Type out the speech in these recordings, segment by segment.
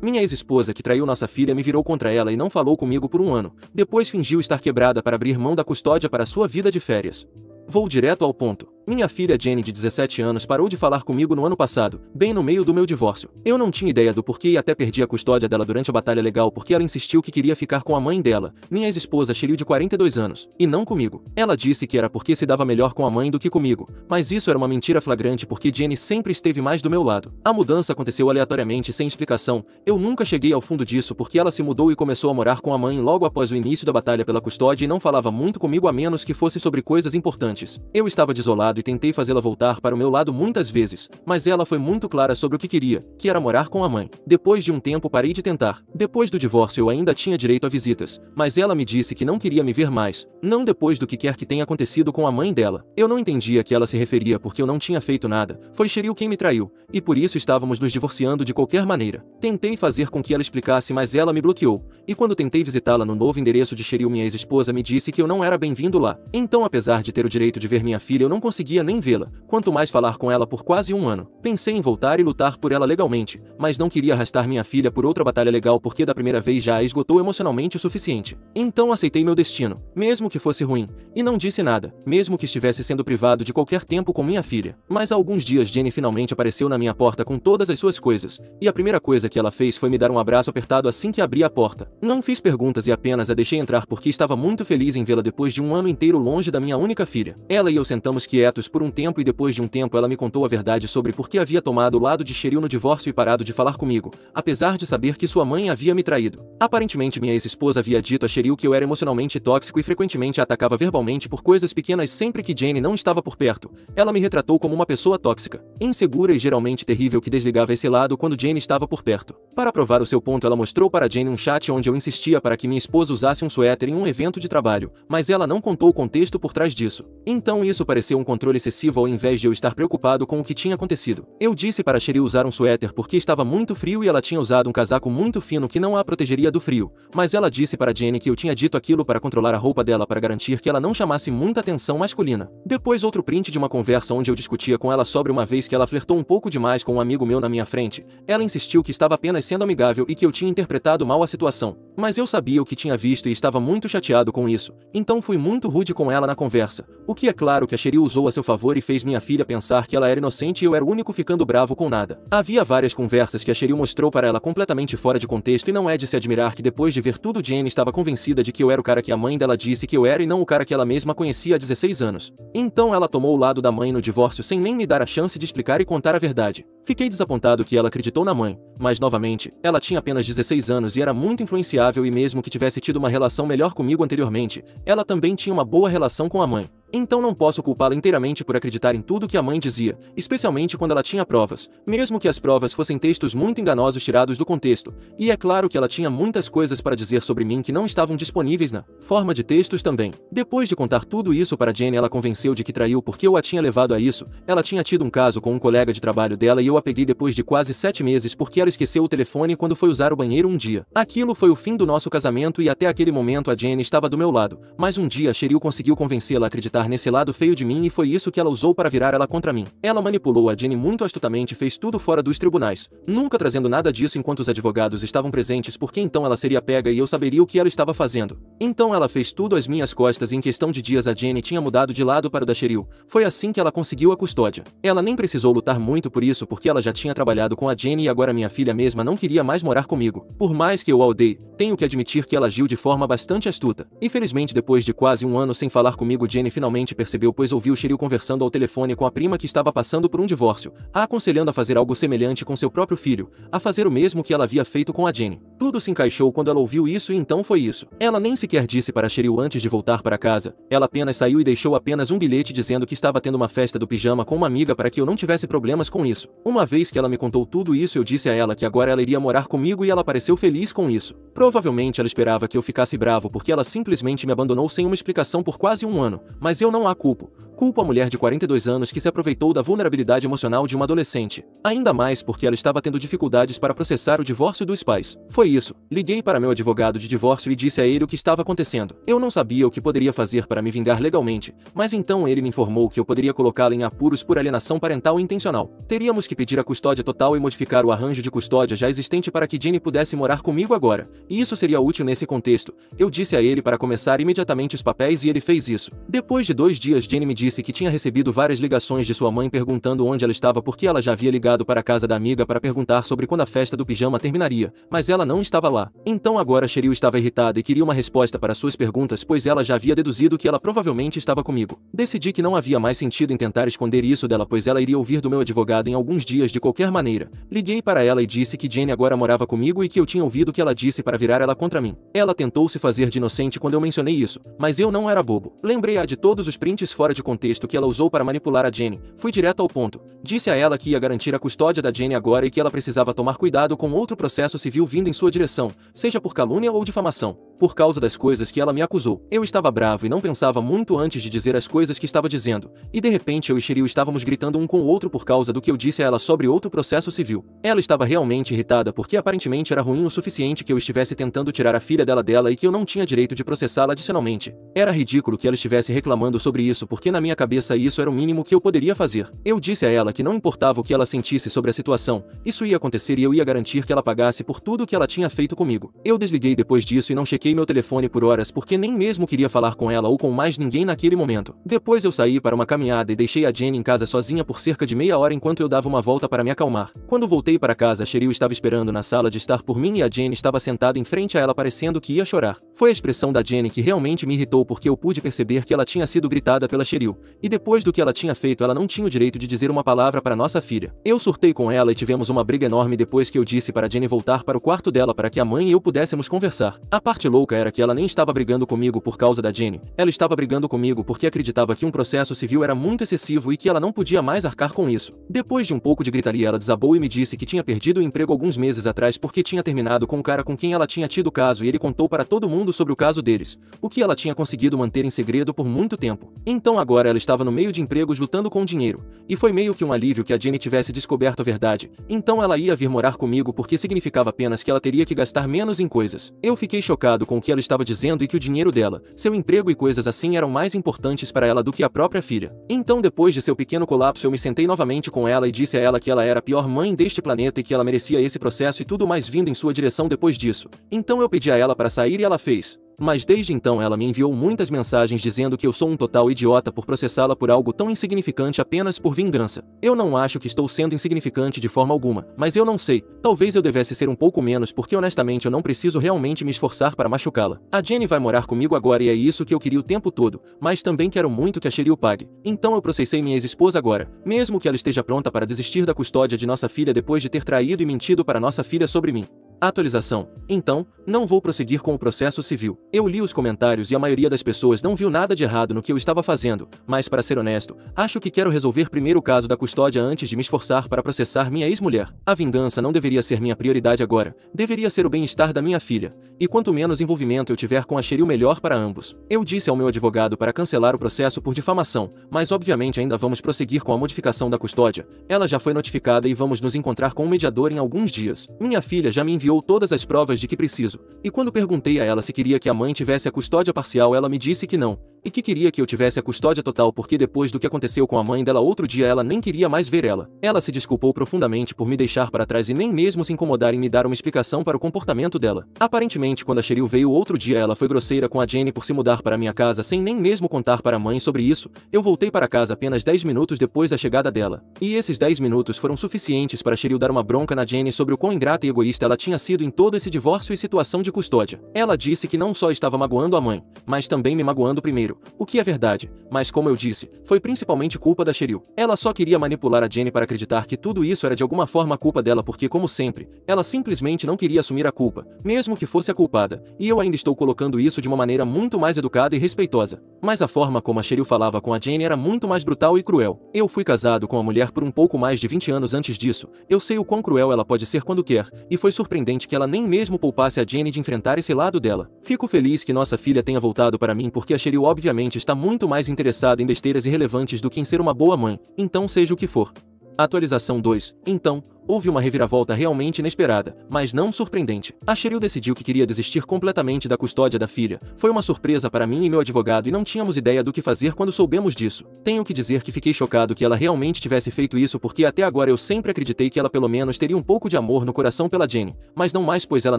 Minha ex-esposa que traiu nossa filha me virou contra ela e não falou comigo por um ano. Depois fingiu estar quebrada para abrir mão da custódia para sua vida de férias. Vou direto ao ponto. Minha filha Jenny, de 17 anos, parou de falar comigo no ano passado, bem no meio do meu divórcio. Eu não tinha ideia do porquê e até perdi a custódia dela durante a batalha legal porque ela insistiu que queria ficar com a mãe dela, minha ex-esposa Cheryl, de 42 anos, e não comigo. Ela disse que era porque se dava melhor com a mãe do que comigo, mas isso era uma mentira flagrante porque Jenny sempre esteve mais do meu lado. A mudança aconteceu aleatoriamente, sem explicação. Eu nunca cheguei ao fundo disso porque ela se mudou e começou a morar com a mãe logo após o início da batalha pela custódia e não falava muito comigo a menos que fosse sobre coisas importantes. Eu estava desolado e tentei fazê-la voltar para o meu lado muitas vezes, mas ela foi muito clara sobre o que queria, que era morar com a mãe. Depois de um tempo parei de tentar. Depois do divórcio eu ainda tinha direito a visitas, mas ela me disse que não queria me ver mais, não depois do que quer que tenha acontecido com a mãe dela. Eu não entendia a que ela se referia porque eu não tinha feito nada, foi Cheryl quem me traiu, e por isso estávamos nos divorciando de qualquer maneira. Tentei fazer com que ela explicasse, mas ela me bloqueou, e quando tentei visitá-la no novo endereço de Cheryl, minha ex-esposa me disse que eu não era bem-vindo lá. Então, apesar de ter o direito de ver minha filha, eu não conseguia nem vê-la, quanto mais falar com ela por quase um ano. Pensei em voltar e lutar por ela legalmente, mas não queria arrastar minha filha por outra batalha legal porque da primeira vez já a esgotou emocionalmente o suficiente. Então aceitei meu destino, mesmo que fosse ruim, e não disse nada, mesmo que estivesse sendo privado de qualquer tempo com minha filha. Mas há alguns dias Jenny finalmente apareceu na minha porta com todas as suas coisas, e a primeira coisa que ela fez foi me dar um abraço apertado assim que abri a porta. Não fiz perguntas e apenas a deixei entrar porque estava muito feliz em vê-la depois de um ano inteiro longe da minha única filha. Ela e eu sentamos quietos por um tempo e depois de um tempo ela me contou a verdade sobre por que havia tomado o lado de Cheryl no divórcio e parado de falar comigo, apesar de saber que sua mãe havia me traído. Aparentemente minha ex-esposa havia dito a Cheryl que eu era emocionalmente tóxico e frequentemente a atacava verbalmente por coisas pequenas sempre que Jenny não estava por perto. Ela me retratou como uma pessoa tóxica, insegura e geralmente terrível que desligava esse lado quando Jenny estava por perto. Para provar o seu ponto, ela mostrou para Jenny um chat onde eu insistia para que minha esposa usasse um suéter em um evento de trabalho, mas ela não contou o contexto por trás disso. Então isso pareceu um controle excessivo ao invés de eu estar preocupado com o que tinha acontecido. Eu disse para Cheryl usar um suéter porque estava muito frio e ela tinha usado um casaco muito fino que não a protegeria do frio, mas ela disse para Jenny que eu tinha dito aquilo para controlar a roupa dela para garantir que ela não chamasse muita atenção masculina. Depois outro print de uma conversa onde eu discutia com ela sobre uma vez que ela flertou um pouco demais com um amigo meu na minha frente. Ela insistiu que estava apenas sendo amigável e que eu tinha interpretado mal a situação, mas eu sabia o que tinha visto e estava muito chateado com isso, então fui muito rude com ela na conversa, o que é claro que a Cheryl usou a seu favor e fez minha filha pensar que ela era inocente e eu era o único ficando bravo com nada. Havia várias conversas que a Cheryl mostrou para ela completamente fora de contexto e não é de se admirar que depois de ver tudo Jenny estava convencida de que eu era o cara que a mãe dela disse que eu era e não o cara que ela mesma conhecia há 16 anos. Então ela tomou o lado da mãe no divórcio sem nem me dar a chance de explicar e contar a verdade. Fiquei desapontado que ela acreditou na mãe, mas novamente, ela tinha apenas 16 anos e era muito influenciável e mesmo que tivesse tido uma relação melhor comigo anteriormente, ela também tinha uma boa relação com a mãe. Então não posso culpá-la inteiramente por acreditar em tudo que a mãe dizia, especialmente quando ela tinha provas, mesmo que as provas fossem textos muito enganosos tirados do contexto, e é claro que ela tinha muitas coisas para dizer sobre mim que não estavam disponíveis na forma de textos também. Depois de contar tudo isso para Jenny, ela convenceu de que traiu porque eu a tinha levado a isso. Ela tinha tido um caso com um colega de trabalho dela e eu a peguei depois de quase 7 meses porque ela esqueceu o telefone quando foi usar o banheiro um dia. Aquilo foi o fim do nosso casamento e até aquele momento a Jenny estava do meu lado, mas um dia a Cheryl conseguiu convencê-la a acreditar nesse lado feio de mim e foi isso que ela usou para virar ela contra mim. Ela manipulou a Jenny muito astutamente e fez tudo fora dos tribunais, nunca trazendo nada disso enquanto os advogados estavam presentes porque então ela seria pega e eu saberia o que ela estava fazendo. Então ela fez tudo às minhas costas e em questão de dias a Jenny tinha mudado de lado para o da Cheryl. Foi assim que ela conseguiu a custódia. Ela nem precisou lutar muito por isso porque ela já tinha trabalhado com a Jenny e agora minha filha mesma não queria mais morar comigo. Por mais que eu a odeie, tenho que admitir que ela agiu de forma bastante astuta. Infelizmente depois de quase um ano sem falar comigo, Jenny finalmente percebeu, pois ouviu Cheryl conversando ao telefone com a prima que estava passando por um divórcio, a aconselhando a fazer algo semelhante com seu próprio filho, a fazer o mesmo que ela havia feito com a Jenny. Tudo se encaixou quando ela ouviu isso e então foi isso. Ela nem sequer disse para Cheryl antes de voltar para casa, ela apenas saiu e deixou apenas um bilhete dizendo que estava tendo uma festa do pijama com uma amiga para que eu não tivesse problemas com isso. Uma vez que ela me contou tudo isso, eu disse a ela que agora ela iria morar comigo e ela pareceu feliz com isso. Provavelmente ela esperava que eu ficasse bravo porque ela simplesmente me abandonou sem uma explicação por quase um ano, mas eu não a culpo. Culpo a mulher de 42 anos que se aproveitou da vulnerabilidade emocional de uma adolescente, ainda mais porque ela estava tendo dificuldades para processar o divórcio dos pais. Foi isso, liguei para meu advogado de divórcio e disse a ele o que estava acontecendo. Eu não sabia o que poderia fazer para me vingar legalmente, mas então ele me informou que eu poderia colocá-la em apuros por alienação parental intencional. Teríamos que pedir a custódia total e modificar o arranjo de custódia já existente para que Jenny pudesse morar comigo agora, e isso seria útil nesse contexto. Eu disse a ele para começar imediatamente os papéis e ele fez isso. Depois de 2 dias, Jenny me disse que tinha recebido várias ligações de sua mãe perguntando onde ela estava porque ela já havia ligado para a casa da amiga para perguntar sobre quando a festa do pijama terminaria, mas ela não estava lá. Então agora Cheryl estava irritada e queria uma resposta para suas perguntas, pois ela já havia deduzido que ela provavelmente estava comigo. Decidi que não havia mais sentido em tentar esconder isso dela, pois ela iria ouvir do meu advogado em alguns dias de qualquer maneira. Liguei para ela e disse que Jenny agora morava comigo e que eu tinha ouvido o que ela disse para virar ela contra mim. Ela tentou se fazer de inocente quando eu mencionei isso, mas eu não era bobo. Lembrei-a de todos os prints fora de contexto que ela usou para manipular a Jenny. Fui direto ao ponto. Disse a ela que ia garantir a custódia da Jenny agora e que ela precisava tomar cuidado com outro processo civil vindo em sua direção, seja por calúnia ou difamação, por causa das coisas que ela me acusou. Eu estava bravo e não pensava muito antes de dizer as coisas que estava dizendo, e de repente eu e Cheryl estávamos gritando um com o outro por causa do que eu disse a ela sobre outro processo civil. Ela estava realmente irritada porque aparentemente era ruim o suficiente que eu estivesse tentando tirar a filha dela e que eu não tinha direito de processá-la adicionalmente. Era ridículo que ela estivesse reclamando sobre isso porque na minha cabeça isso era o mínimo que eu poderia fazer. Eu disse a ela que não importava o que ela sentisse sobre a situação, isso ia acontecer e eu ia garantir que ela pagasse por tudo o que ela tinha feito comigo. Eu desliguei depois disso e não chequei meu telefone por horas porque nem mesmo queria falar com ela ou com mais ninguém naquele momento. Depois eu saí para uma caminhada e deixei a Jenny em casa sozinha por cerca de meia hora enquanto eu dava uma volta para me acalmar. Quando voltei para casa, Cheryl estava esperando na sala de estar por mim e a Jenny estava sentada em frente a ela parecendo que ia chorar. Foi a expressão da Jenny que realmente me irritou porque eu pude perceber que ela tinha sido gritada pela Cheryl, e depois do que ela tinha feito ela não tinha o direito de dizer uma palavra para nossa filha. Eu surtei com ela e tivemos uma briga enorme depois que eu disse para Jenny voltar para o quarto dela para que a mãe e eu pudéssemos conversar. A parte louca era que ela nem estava brigando comigo por causa da Jenny, ela estava brigando comigo porque acreditava que um processo civil era muito excessivo e que ela não podia mais arcar com isso. Depois de um pouco de gritaria ela desabou e me disse que tinha perdido o emprego alguns meses atrás porque tinha terminado com o cara com quem ela tinha tido caso e ele contou para todo mundo sobre o caso deles, o que ela tinha conseguido manter em segredo por muito tempo. Então agora ela estava no meio de empregos lutando com dinheiro, e foi meio que um alívio que a Jenny tivesse descoberto a verdade, então ela ia vir morar comigo porque significava apenas que ela teria que gastar menos em coisas. Eu fiquei chocado com o que ela estava dizendo e que o dinheiro dela, seu emprego e coisas assim eram mais importantes para ela do que a própria filha. Então depois de seu pequeno colapso eu me sentei novamente com ela e disse a ela que ela era a pior mãe deste planeta e que ela merecia esse processo e tudo mais vindo em sua direção depois disso. Então eu pedi a ela para sair e ela fez. Mas desde então ela me enviou muitas mensagens dizendo que eu sou um total idiota por processá-la por algo tão insignificante apenas por vingança. Eu não acho que estou sendo insignificante de forma alguma, mas eu não sei, talvez eu devesse ser um pouco menos porque honestamente eu não preciso realmente me esforçar para machucá-la. A Jenny vai morar comigo agora e é isso que eu queria o tempo todo, mas também quero muito que a Cheryl pague. Então eu processei minha ex-esposa agora, mesmo que ela esteja pronta para desistir da custódia de nossa filha depois de ter traído e mentido para nossa filha sobre mim. Atualização. Então, não vou prosseguir com o processo civil. Eu li os comentários e a maioria das pessoas não viu nada de errado no que eu estava fazendo, mas para ser honesto, acho que quero resolver primeiro o caso da custódia antes de me esforçar para processar minha ex-mulher. A vingança não deveria ser minha prioridade agora, deveria ser o bem-estar da minha filha, e quanto menos envolvimento eu tiver com a Cheryl melhor para ambos. Eu disse ao meu advogado para cancelar o processo por difamação, mas obviamente ainda vamos prosseguir com a modificação da custódia. Ela já foi notificada e vamos nos encontrar com um mediador em alguns dias. Minha filha já me enviou todas as provas de que preciso, e quando perguntei a ela se queria que a mãe tivesse a custódia parcial ela me disse que não, e que queria que eu tivesse a custódia total porque depois do que aconteceu com a mãe dela outro dia ela nem queria mais ver ela. Ela se desculpou profundamente por me deixar para trás e nem mesmo se incomodar em me dar uma explicação para o comportamento dela. Aparentemente quando a Cheryl veio outro dia ela foi grosseira com a Jenny por se mudar para minha casa sem nem mesmo contar para a mãe sobre isso. Eu voltei para casa apenas 10 minutos depois da chegada dela, e esses 10 minutos foram suficientes para Cheryl dar uma bronca na Jenny sobre o quão ingrata e egoísta ela tinha sido em todo esse divórcio e situação de custódia. Ela disse que não só estava magoando a mãe, mas também me magoando primeiro, o que é verdade, mas como eu disse, foi principalmente culpa da Cheryl. Ela só queria manipular a Jenny para acreditar que tudo isso era de alguma forma culpa dela porque, como sempre, ela simplesmente não queria assumir a culpa, mesmo que fosse a culpada, e eu ainda estou colocando isso de uma maneira muito mais educada e respeitosa. Mas a forma como a Cheryl falava com a Jenny era muito mais brutal e cruel. Eu fui casado com a mulher por um pouco mais de 20 anos antes disso, eu sei o quão cruel ela pode ser quando quer, e foi surpreendente que ela nem mesmo poupasse a Jenny de enfrentar esse lado dela. Fico feliz que nossa filha tenha voltado para mim porque a Cheryl obviamente está muito mais interessada em besteiras irrelevantes do que em ser uma boa mãe, então seja o que for. Atualização 2. Então, Houve uma reviravolta realmente inesperada, mas não surpreendente. A Cheryl decidiu que queria desistir completamente da custódia da filha. Foi uma surpresa para mim e meu advogado e não tínhamos ideia do que fazer quando soubemos disso. Tenho que dizer que fiquei chocado que ela realmente tivesse feito isso porque até agora eu sempre acreditei que ela pelo menos teria um pouco de amor no coração pela Jenny, mas não mais pois ela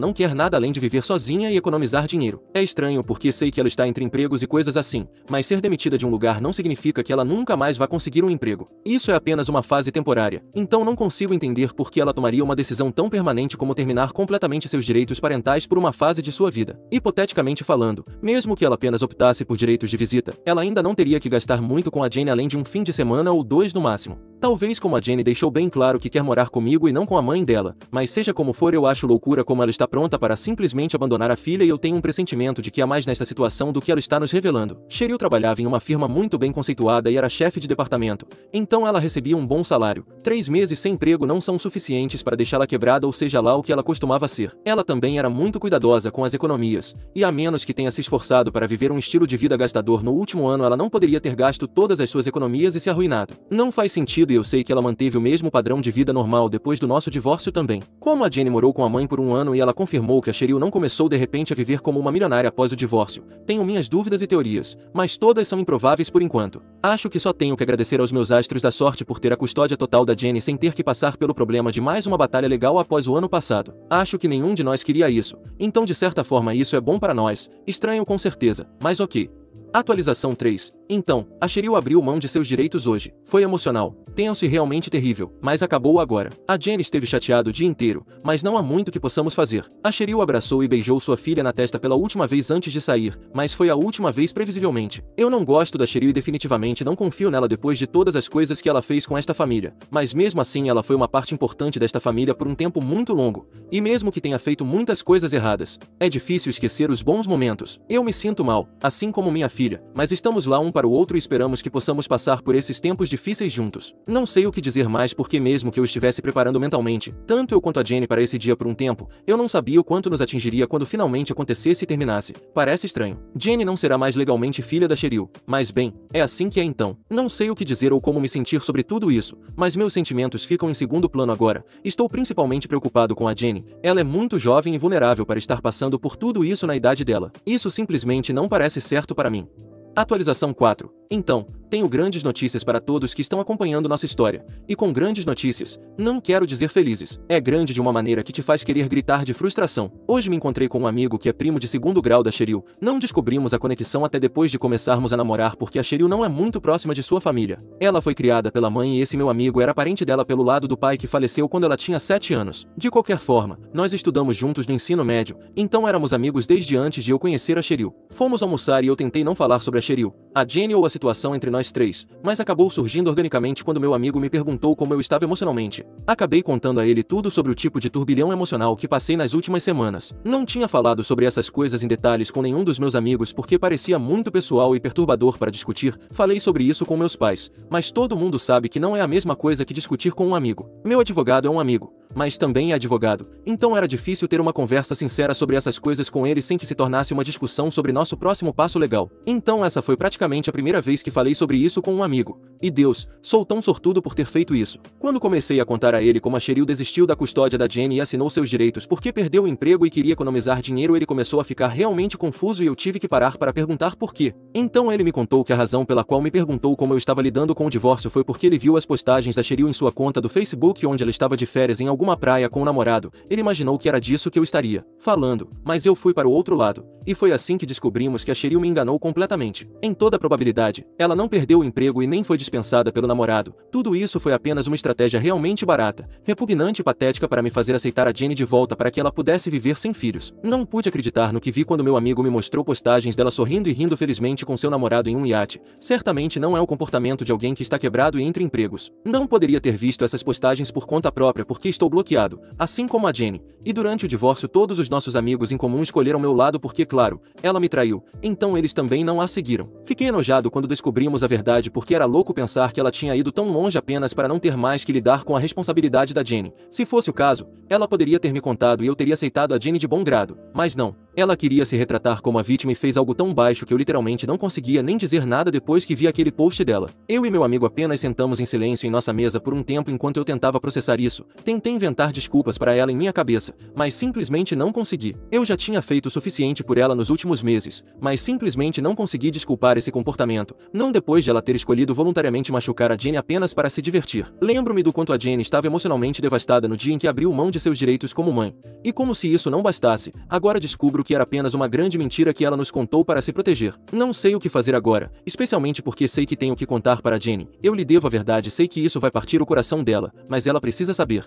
não quer nada além de viver sozinha e economizar dinheiro. É estranho porque sei que ela está entre empregos e coisas assim, mas ser demitida de um lugar não significa que ela nunca mais vá conseguir um emprego. Isso é apenas uma fase temporária, então não consigo entender por que ela tomaria uma decisão tão permanente como terminar completamente seus direitos parentais por uma fase de sua vida. Hipoteticamente falando, mesmo que ela apenas optasse por direitos de visita, ela ainda não teria que gastar muito com a Jenny além de um fim de semana ou 2 no máximo. Talvez como a Jenny deixou bem claro que quer morar comigo e não com a mãe dela, mas seja como for eu acho loucura como ela está pronta para simplesmente abandonar a filha e eu tenho um pressentimento de que há mais nessa situação do que ela está nos revelando. Cheryl trabalhava em uma firma muito bem conceituada e era chefe de departamento, então ela recebia um bom salário. 3 meses sem emprego não são suficientes para deixá-la quebrada ou seja lá o que ela costumava ser. Ela também era muito cuidadosa com as economias, e a menos que tenha se esforçado para viver um estilo de vida gastador no último ano ela não poderia ter gasto todas as suas economias e se arruinado. Não faz sentido e eu sei que ela manteve o mesmo padrão de vida normal depois do nosso divórcio também. Como a Jenny morou com a mãe por 1 ano e ela confirmou que a Cheryl não começou de repente a viver como uma milionária após o divórcio, tenho minhas dúvidas e teorias, mas todas são improváveis por enquanto. Acho que só tenho que agradecer aos meus astros da sorte por ter a custódia total da Jenny sem ter que passar pelo problema de mais uma batalha legal após o ano passado. Acho que nenhum de nós queria isso, então de certa forma isso é bom para nós, estranho com certeza, mas ok. Atualização 3. Então, a Cheryl abriu mão de seus direitos hoje. Foi emocional, tenso e realmente terrível, mas acabou agora. A Jenny esteve chateada o dia inteiro, mas não há muito que possamos fazer. A Cheryl abraçou e beijou sua filha na testa pela última vez antes de sair, mas foi a última vez previsivelmente. Eu não gosto da Cheryl e definitivamente não confio nela depois de todas as coisas que ela fez com esta família, mas mesmo assim ela foi uma parte importante desta família por um tempo muito longo, e mesmo que tenha feito muitas coisas erradas, é difícil esquecer os bons momentos. Eu me sinto mal, assim como minha filha, mas estamos lá um para o outro e esperamos que possamos passar por esses tempos difíceis juntos. Não sei o que dizer mais porque mesmo que eu estivesse preparando mentalmente, tanto eu quanto a Jenny para esse dia por um tempo, eu não sabia o quanto nos atingiria quando finalmente acontecesse e terminasse. Parece estranho. Jenny não será mais legalmente filha da Cheryl, mas bem, é assim que é então. Não sei o que dizer ou como me sentir sobre tudo isso, mas meus sentimentos ficam em segundo plano agora. Estou principalmente preocupado com a Jenny. Ela é muito jovem e vulnerável para estar passando por tudo isso na idade dela. Isso simplesmente não parece certo para mim. Atualização 4. Então, tenho grandes notícias para todos que estão acompanhando nossa história. E com grandes notícias, não quero dizer felizes. É grande de uma maneira que te faz querer gritar de frustração. Hoje me encontrei com um amigo que é primo de 2º grau da Cheryl. Não descobrimos a conexão até depois de começarmos a namorar porque a Cheryl não é muito próxima de sua família. Ela foi criada pela mãe e esse meu amigo era parente dela pelo lado do pai que faleceu quando ela tinha 7 anos. De qualquer forma, nós estudamos juntos no ensino médio, então éramos amigos desde antes de eu conhecer a Cheryl. Fomos almoçar e eu tentei não falar sobre a Cheryl, a Jenny ou a situação entre nós três, mas acabou surgindo organicamente quando meu amigo me perguntou como eu estava emocionalmente. Acabei contando a ele tudo sobre o tipo de turbilhão emocional que passei nas últimas semanas. Não tinha falado sobre essas coisas em detalhes com nenhum dos meus amigos porque parecia muito pessoal e perturbador para discutir. Falei sobre isso com meus pais, mas todo mundo sabe que não é a mesma coisa que discutir com um amigo. Meu advogado é um amigo, mas também é advogado, então era difícil ter uma conversa sincera sobre essas coisas com ele sem que se tornasse uma discussão sobre nosso próximo passo legal. Então essa foi praticamente a primeira vez que falei sobre isso com um amigo. E Deus, sou tão sortudo por ter feito isso. Quando comecei a contar a ele como a Cheryl desistiu da custódia da Jenny e assinou seus direitos porque perdeu o emprego e queria economizar dinheiro, ele começou a ficar realmente confuso e eu tive que parar para perguntar por quê. Então ele me contou que a razão pela qual me perguntou como eu estava lidando com o divórcio foi porque ele viu as postagens da Cheryl em sua conta do Facebook onde ela estava de férias em alguma praia com o namorado. Ele imaginou que era disso que eu estaria falando, mas eu fui para o outro lado. E foi assim que descobrimos que a Cheryl me enganou completamente. Em toda probabilidade, ela não perdeu o emprego e nem foi dispensada pelo namorado. Tudo isso foi apenas uma estratégia realmente barata, repugnante e patética para me fazer aceitar a Jenny de volta para que ela pudesse viver sem filhos. Não pude acreditar no que vi quando meu amigo me mostrou postagens dela sorrindo e rindo felizmente com seu namorado em um iate. Certamente não é o comportamento de alguém que está quebrado e entre empregos. Não poderia ter visto essas postagens por conta própria porque estou bloqueado, assim como a Jenny. E durante o divórcio todos os nossos amigos em comum escolheram meu lado porque, claro, ela me traiu, então eles também não a seguiram. Fiquei enojado quando descobrimos a verdade porque era louco pensar que ela tinha ido tão longe apenas para não ter mais que lidar com a responsabilidade da Jenny. Se fosse o caso, ela poderia ter me contado e eu teria aceitado a Jenny de bom grado, mas não. Ela queria se retratar como a vítima e fez algo tão baixo que eu literalmente não conseguia nem dizer nada depois que vi aquele post dela. Eu e meu amigo apenas sentamos em silêncio em nossa mesa por um tempo enquanto eu tentava processar isso. Tentei inventar desculpas para ela em minha cabeça, mas simplesmente não consegui. Eu já tinha feito o suficiente por ela nos últimos meses, mas simplesmente não consegui desculpar esse comportamento, não depois de ela ter escolhido voluntariamente machucar a Jenny apenas para se divertir. Lembro-me do quanto a Jenny estava emocionalmente devastada no dia em que abriu mão de seus direitos como mãe. E como se isso não bastasse, agora descubro que era apenas uma grande mentira que ela nos contou para se proteger. Não sei o que fazer agora, especialmente porque sei que tenho que contar para a Jenny. Eu lhe devo a verdade, sei que isso vai partir o coração dela, mas ela precisa saber.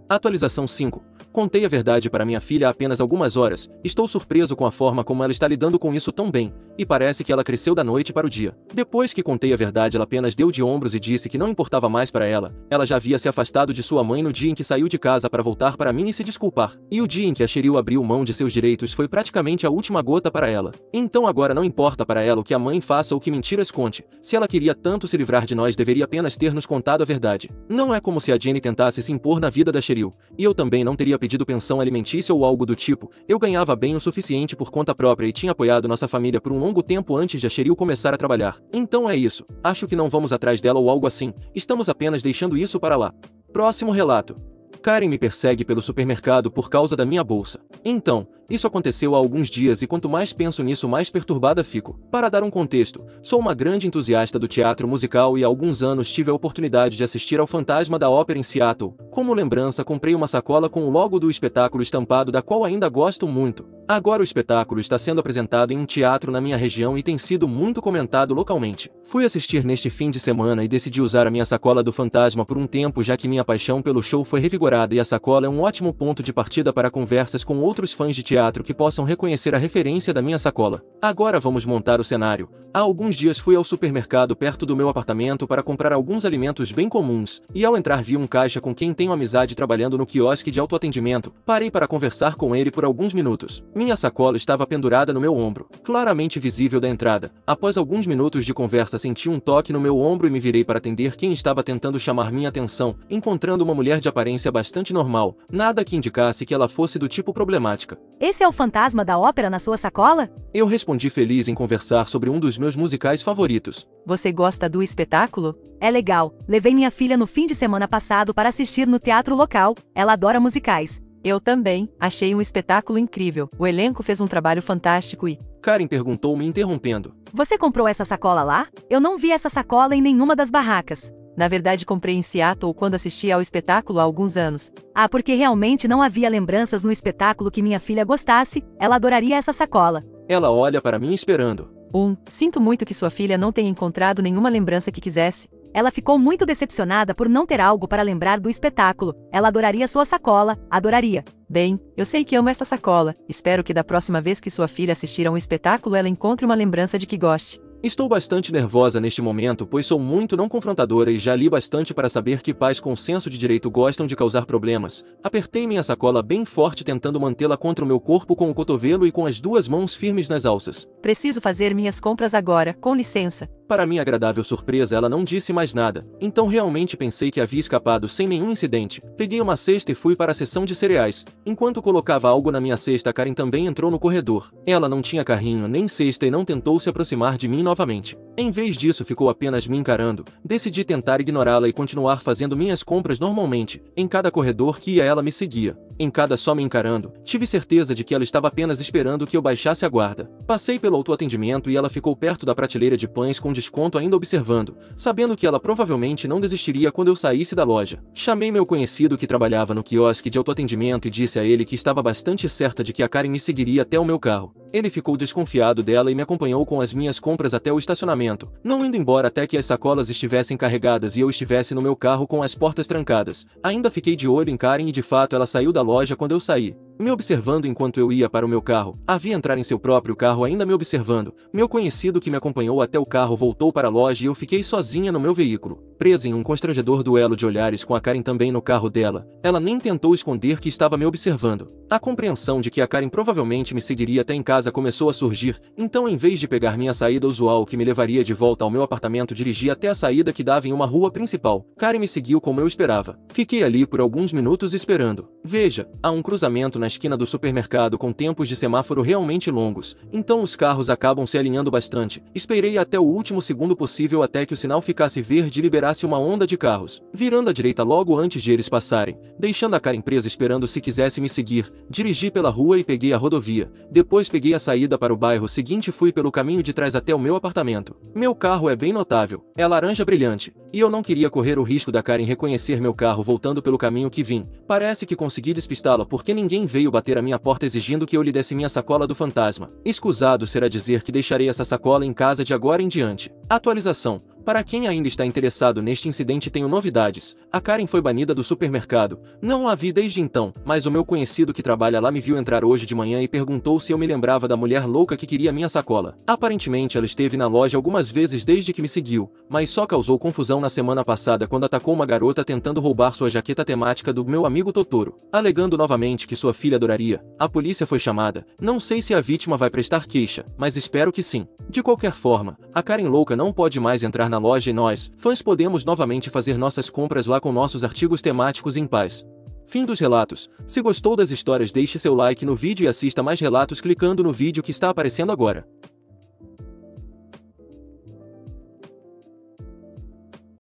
Atualização 5. Contei a verdade para minha filha há apenas algumas horas. Estou surpreso com a forma como ela está lidando com isso tão bem, e parece que ela cresceu da noite para o dia. Depois que contei a verdade, ela apenas deu de ombros e disse que não importava mais para ela. Ela já havia se afastado de sua mãe no dia em que saiu de casa para voltar para mim e se desculpar. E o dia em que a Cheryl abriu mão de seus direitos foi praticamente a última gota para ela. Então agora não importa para ela o que a mãe faça ou que mentiras conte. Se ela queria tanto se livrar de nós, deveria apenas ter nos contado a verdade. Não é como se a Jenny tentasse se impor na vida da Cheryl. E eu também não teria pedido pensão alimentícia ou algo do tipo. Eu ganhava bem o suficiente por conta própria e tinha apoiado nossa família por um longo tempo antes de a Cheryl começar a trabalhar. Então é isso. Acho que não vamos atrás dela ou algo assim. Estamos apenas deixando isso para lá. Próximo relato. Karen me persegue pelo supermercado por causa da minha bolsa. Então, isso aconteceu há alguns dias e quanto mais penso nisso, mais perturbada fico. Para dar um contexto, sou uma grande entusiasta do teatro musical e há alguns anos tive a oportunidade de assistir ao Fantasma da Ópera em Seattle. Como lembrança, comprei uma sacola com o logo do espetáculo estampado, da qual ainda gosto muito. Agora o espetáculo está sendo apresentado em um teatro na minha região e tem sido muito comentado localmente. Fui assistir neste fim de semana e decidi usar a minha sacola do Fantasma por um tempo, já que minha paixão pelo show foi revigorada e a sacola é um ótimo ponto de partida para conversas com outros fãs de teatro que possam reconhecer a referência da minha sacola. Agora vamos montar o cenário. Há alguns dias fui ao supermercado perto do meu apartamento para comprar alguns alimentos bem comuns, e ao entrar vi um caixa com quem tenho amizade trabalhando no quiosque de autoatendimento. Parei para conversar com ele por alguns minutos. Minha sacola estava pendurada no meu ombro, claramente visível da entrada. Após alguns minutos de conversa, senti um toque no meu ombro e me virei para atender quem estava tentando chamar minha atenção, encontrando uma mulher de aparência bastante normal, nada que indicasse que ela fosse do tipo problemática. Esse é o Fantasma da Ópera na sua sacola? Eu respondi feliz em conversar sobre um dos meus musicais favoritos. Você gosta do espetáculo? É legal. Levei minha filha no fim de semana passado para assistir no teatro local. Ela adora musicais. Eu também. Achei um espetáculo incrível. O elenco fez um trabalho fantástico e... Karen perguntou, me interrompendo. Você comprou essa sacola lá? Eu não vi essa sacola em nenhuma das barracas. Na verdade, comprei em Seattle quando assisti ao espetáculo há alguns anos. Ah, porque realmente não havia lembranças no espetáculo que minha filha gostasse. Ela adoraria essa sacola. Ela olha para mim esperando. Sinto muito que sua filha não tenha encontrado nenhuma lembrança que quisesse. Ela ficou muito decepcionada por não ter algo para lembrar do espetáculo. Ela adoraria sua sacola, adoraria. Bem, eu sei que amo essa sacola. Espero que da próxima vez que sua filha assistir a um espetáculo ela encontre uma lembrança de que goste. Estou bastante nervosa neste momento, pois sou muito não confrontadora e já li bastante para saber que pais com senso de direito gostam de causar problemas. Apertei minha sacola bem forte, tentando mantê-la contra o meu corpo com o cotovelo e com as duas mãos firmes nas alças. Preciso fazer minhas compras agora, com licença. Para minha agradável surpresa, ela não disse mais nada. Então realmente pensei que havia escapado sem nenhum incidente. Peguei uma cesta e fui para a seção de cereais. Enquanto colocava algo na minha cesta, Karen também entrou no corredor. Ela não tinha carrinho nem cesta e não tentou se aproximar de mim novamente. Em vez disso, ficou apenas me encarando. Decidi tentar ignorá-la e continuar fazendo minhas compras normalmente. Em cada corredor que ia, ela me seguia. Em cada só me encarando. Tive certeza de que ela estava apenas esperando que eu baixasse a guarda. Passei pelo autoatendimento e ela ficou perto da prateleira de pães com desconto, ainda observando, sabendo que ela provavelmente não desistiria quando eu saísse da loja. Chamei meu conhecido que trabalhava no quiosque de autoatendimento e disse a ele que estava bastante certa de que a Karen me seguiria até o meu carro. Ele ficou desconfiado dela e me acompanhou com as minhas compras até o estacionamento, não indo embora até que as sacolas estivessem carregadas e eu estivesse no meu carro com as portas trancadas. Ainda fiquei de olho em Karen e de fato ela saiu da loja quando eu saí, me observando enquanto eu ia para o meu carro. Havia entrar em seu próprio carro ainda me observando. Meu conhecido que me acompanhou até o carro voltou para a loja e eu fiquei sozinha no meu veículo, presa em um constrangedor duelo de olhares com a Karen também no carro dela. Ela nem tentou esconder que estava me observando. A compreensão de que a Karen provavelmente me seguiria até em casa começou a surgir, então em vez de pegar minha saída usual que me levaria de volta ao meu apartamento, dirigi até a saída que dava em uma rua principal. Karen me seguiu como eu esperava. Fiquei ali por alguns minutos esperando. Veja, há um cruzamento na esquina do supermercado com tempos de semáforo realmente longos, então os carros acabam se alinhando bastante. Esperei até o último segundo possível até que o sinal ficasse verde e liberasse uma onda de carros, virando à direita logo antes de eles passarem, deixando a Karen presa esperando se quisesse me seguir. Dirigi pela rua e peguei a rodovia. Depois peguei a saída para o bairro seguinte e fui pelo caminho de trás até o meu apartamento. Meu carro é bem notável, é laranja brilhante, e eu não queria correr o risco da Karen reconhecer meu carro voltando pelo caminho que vim. Parece que consegui despistá-la porque ninguém veio bater à minha porta exigindo que eu lhe desse minha sacola do fantasma. Escusado será dizer que deixarei essa sacola em casa de agora em diante. Atualização. Para quem ainda está interessado neste incidente, tenho novidades. A Karen foi banida do supermercado. Não a vi desde então, mas o meu conhecido que trabalha lá me viu entrar hoje de manhã e perguntou se eu me lembrava da mulher louca que queria minha sacola. Aparentemente ela esteve na loja algumas vezes desde que me seguiu, mas só causou confusão na semana passada quando atacou uma garota tentando roubar sua jaqueta temática do meu amigo Totoro, alegando novamente que sua filha adoraria. A polícia foi chamada. Não sei se a vítima vai prestar queixa, mas espero que sim. De qualquer forma, a Karen louca não pode mais entrar na loja e nós, fãs, podemos novamente fazer nossas compras lá com nossos artigos temáticos em paz. Fim dos relatos. Se gostou das histórias, deixe seu like no vídeo e assista mais relatos clicando no vídeo que está aparecendo agora.